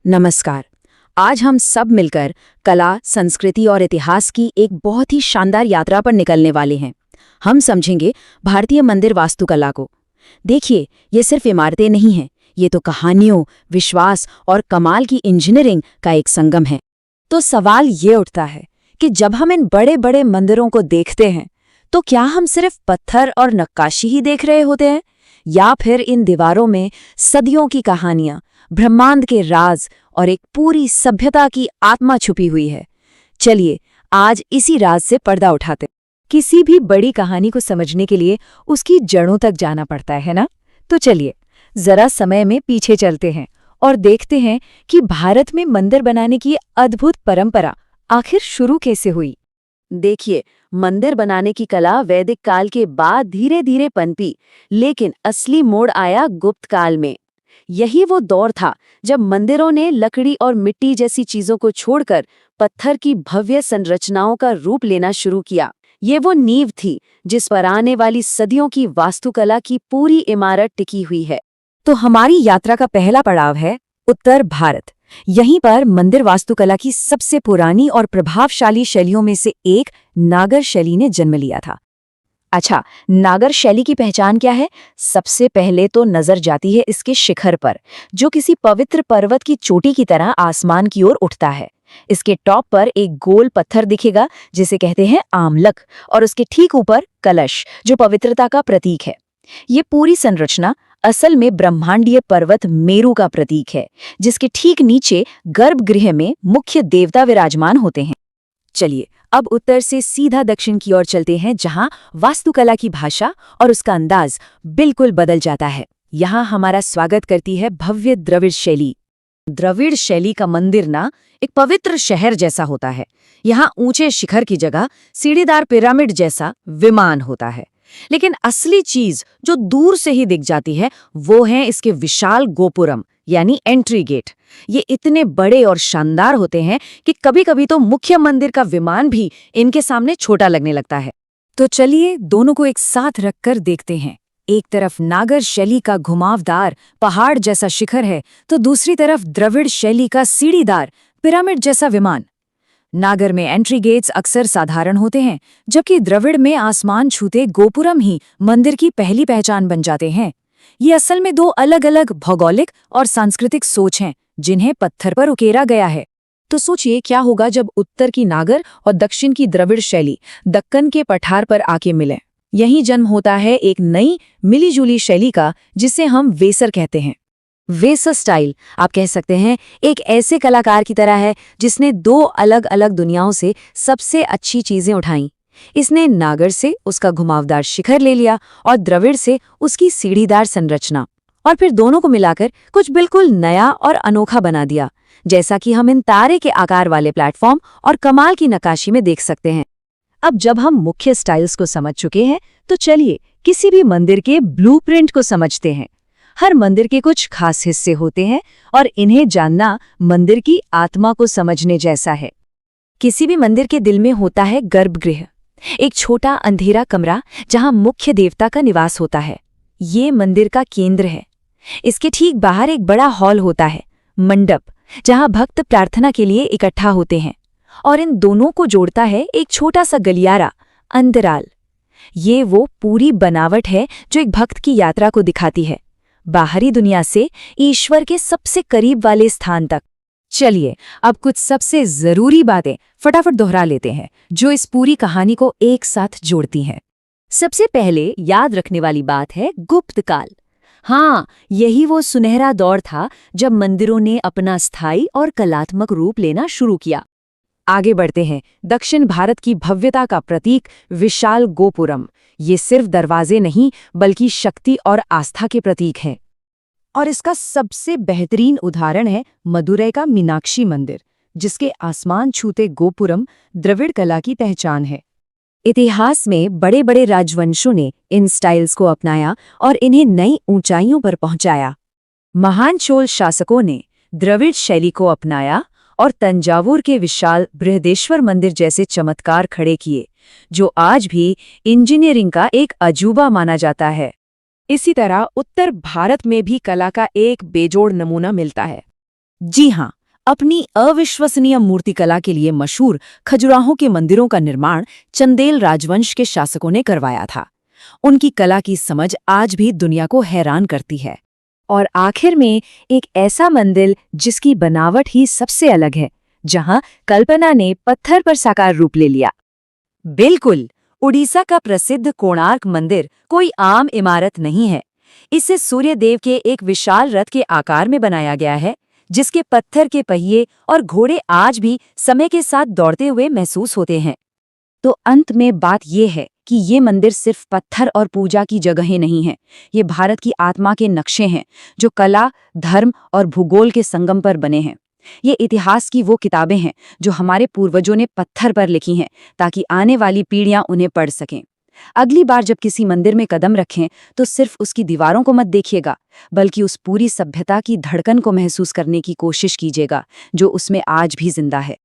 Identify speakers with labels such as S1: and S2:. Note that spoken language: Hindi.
S1: नमस्कार। आज हम सब मिलकर कला, संस्कृति और इतिहास की एक बहुत ही शानदार यात्रा पर निकलने वाले हैं। हम समझेंगे भारतीय मंदिर वास्तुकला को। देखिए, ये सिर्फ इमारतें नहीं हैं, ये तो कहानियों, विश्वास और कमाल की इंजीनियरिंग का एक संगम है।
S2: तो सवाल ये उठता है कि जब हम इन बड़े बड़े मंदिरों को देखते हैं तो क्या हम सिर्फ पत्थर और नक्काशी ही देख रहे होते हैं, या फिर इन दीवारों में सदियों की कहानियां, ब्रह्मांड के राज और एक पूरी सभ्यता की आत्मा छुपी हुई है। चलिए आज इसी राज से पर्दा उठाते हैं। किसी भी बड़ी कहानी को समझने के लिए उसकी जड़ों तक जाना पड़ता है ना। तो चलिए जरा समय में पीछे चलते हैं और देखते हैं कि भारत में मंदिर बनाने की अद्भुत परंपरा आखिर शुरू कैसे हुई। देखिए, मंदिर बनाने की कला वैदिक काल के बाद धीरे धीरे पनपी, लेकिन असली मोड़ आया गुप्त काल में। यही वो दौर था जब मंदिरों ने लकड़ी और मिट्टी जैसी चीजों को छोड़कर पत्थर की भव्य संरचनाओं का रूप लेना शुरू किया। ये वो नींव थी जिस पर आने वाली सदियों की वास्तुकला की पूरी इमारत टिकी हुई है।
S1: तो हमारी यात्रा का पहला पड़ाव है उत्तर भारत। यहीं पर मंदिर वास्तुकला की सबसे पुरानी और प्रभावशाली शैलियों में से एक नागर शैली ने जन्म लिया था। अच्छा, नागर शैली की पहचान क्या है? सबसे पहले तो नजर जाती है इसके शिखर पर, जो किसी पवित्र पर्वत की चोटी की तरह आसमान की ओर उठता है। इसके टॉप पर एक गोल पत्थर दिखेगा जिसे कहते हैं आमलक, और उसके ठीक ऊपर कलश, जो पवित्रता का प्रतीक है। ये पूरी संरचना असल में ब्रह्मांडीय पर्वत मेरू का प्रतीक है, जिसके ठीक नीचे गर्भगृह में मुख्य देवता विराजमान होते हैं। चलिए अब उत्तर से सीधा दक्षिण की ओर चलते हैं, जहां वास्तुकला की भाषा और उसका अंदाज बिल्कुल बदल जाता है। यहाँ हमारा स्वागत करती है भव्य द्रविड़ शैली। द्रविड़ शैली का मंदिर ना एक पवित्र शहर जैसा होता है। यहाँ ऊंचे शिखर की जगह सीढ़ीदार पिरामिड जैसा विमान होता है, लेकिन असली चीज जो दूर से ही दिख जाती है वो है इसके विशाल गोपुरम यानी एंट्री गेट। ये इतने बड़े और शानदार होते हैं कि कभी-कभी तो मुख्य मंदिर का विमान भी इनके सामने छोटा लगने लगता है। तो चलिए दोनों को एक साथ रखकर देखते हैं। एक तरफ नागर शैली का घुमावदार पहाड़ जैसा शिखर है, तो दूसरी तरफ द्रविड़ शैली का सीढ़ीदार पिरामिड जैसा विमान। नागर में एंट्री गेट्स अक्सर साधारण होते हैं, जबकि द्रविड़ में आसमान छूते गोपुरम ही मंदिर की पहली पहचान बन जाते हैं। ये असल में दो अलग अलग भौगोलिक और सांस्कृतिक सोच हैं जिन्हें पत्थर पर उकेरा गया है। तो सोचिए क्या होगा जब उत्तर की नागर और दक्षिण की द्रविड़ शैली दक्कन के पठार पर आके मिले। यहीं जन्म होता है एक नई मिलीजुली शैली का, जिसे हम वेसर कहते हैं। वेसर स्टाइल आप कह सकते हैं एक ऐसे कलाकार की तरह है जिसने दो अलग अलग दुनियाओं से सबसे अच्छी चीजें उठाई। इसने नागर से उसका घुमावदार शिखर ले लिया और द्रविड़ से उसकी सीढ़ीदार संरचना, और फिर दोनों को मिलाकर कुछ बिल्कुल नया और अनोखा बना दिया, जैसा कि हम इन तारे के आकार वाले प्लेटफॉर्म और कमाल की नक्काशी में देख सकते हैं। अब जब हम मुख्य स्टाइल्स को समझ चुके हैं, तो चलिए किसी भी मंदिर के ब्लूप्रिंट को समझते हैं। हर मंदिर के कुछ खास हिस्से होते हैं और इन्हें जानना मंदिर की आत्मा को समझने जैसा है। किसी भी मंदिर के दिल में होता है गर्भगृह, एक छोटा अंधेरा कमरा जहां मुख्य देवता का निवास होता है। ये मंदिर का केंद्र है। इसके ठीक बाहर एक बड़ा हॉल होता है, मंडप, जहां भक्त प्रार्थना के लिए इकट्ठा होते हैं, और इन दोनों को जोड़ता है एक छोटा सा गलियारा, अंतराल। ये वो पूरी बनावट है जो एक भक्त की यात्रा को दिखाती है, बाहरी दुनिया से ईश्वर के सबसे करीब वाले स्थान तक। चलिए अब कुछ सबसे जरूरी बातें फटाफट दोहरा लेते हैं जो इस पूरी कहानी को एक साथ जोड़ती हैं। सबसे पहले याद रखने वाली बात है गुप्त काल। हाँ, यही वो सुनहरा दौर था जब मंदिरों ने अपना स्थायी और कलात्मक रूप लेना शुरू किया। आगे बढ़ते हैं। दक्षिण भारत की भव्यता का प्रतीक विशाल गोपुरम। ये सिर्फ दरवाजे नहीं बल्कि शक्ति और आस्था के प्रतीक हैं। और इसका सबसे बेहतरीन उदाहरण है मदुरै का मीनाक्षी मंदिर, जिसके आसमान छूते गोपुरम द्रविड़ कला की पहचान है। इतिहास में बड़े बड़े राजवंशों ने इन स्टाइल्स को अपनाया और इन्हें नई ऊंचाइयों पर पहुंचाया। महान चोल शासकों ने द्रविड़ शैली को अपनाया और तंजावुर के विशाल बृहदेश्वर मंदिर जैसे चमत्कार खड़े किए, जो आज भी इंजीनियरिंग का एक अजूबा माना जाता है। इसी तरह उत्तर भारत में भी कला का एक बेजोड़ नमूना मिलता है। जी हाँ,
S2: अपनी अविश्वसनीय मूर्तिकला के लिए मशहूर खजुराहो के मंदिरों का निर्माण चंदेल राजवंश के शासकों ने करवाया था। उनकी कला की समझ आज भी दुनिया को हैरान करती है।
S1: और आखिर में एक ऐसा मंदिर जिसकी बनावट ही सबसे अलग है, जहां कल्पना ने पत्थर पर साकार रूप ले लिया। बिल्कुल, उड़ीसा का प्रसिद्ध कोणार्क मंदिर कोई आम इमारत नहीं है। इसे सूर्यदेव के एक विशाल रथ के आकार में बनाया गया है, जिसके पत्थर के पहिए और घोड़े आज भी समय के साथ दौड़ते हुए महसूस होते हैं। तो अंत में बात यह है कि ये मंदिर सिर्फ पत्थर और पूजा की जगहें नहीं हैं। ये भारत की आत्मा के नक्शे हैं, जो कला, धर्म और भूगोल के संगम पर बने हैं। ये इतिहास की वो किताबें हैं जो हमारे पूर्वजों ने पत्थर पर लिखी हैं, ताकि आने वाली पीढ़ियां उन्हें पढ़ सकें। अगली बार जब किसी मंदिर में कदम रखें तो सिर्फ उसकी दीवारों को मत देखिएगा, बल्कि उस पूरी सभ्यता की धड़कन को महसूस करने की कोशिश कीजिएगा जो उसमें आज भी जिंदा है।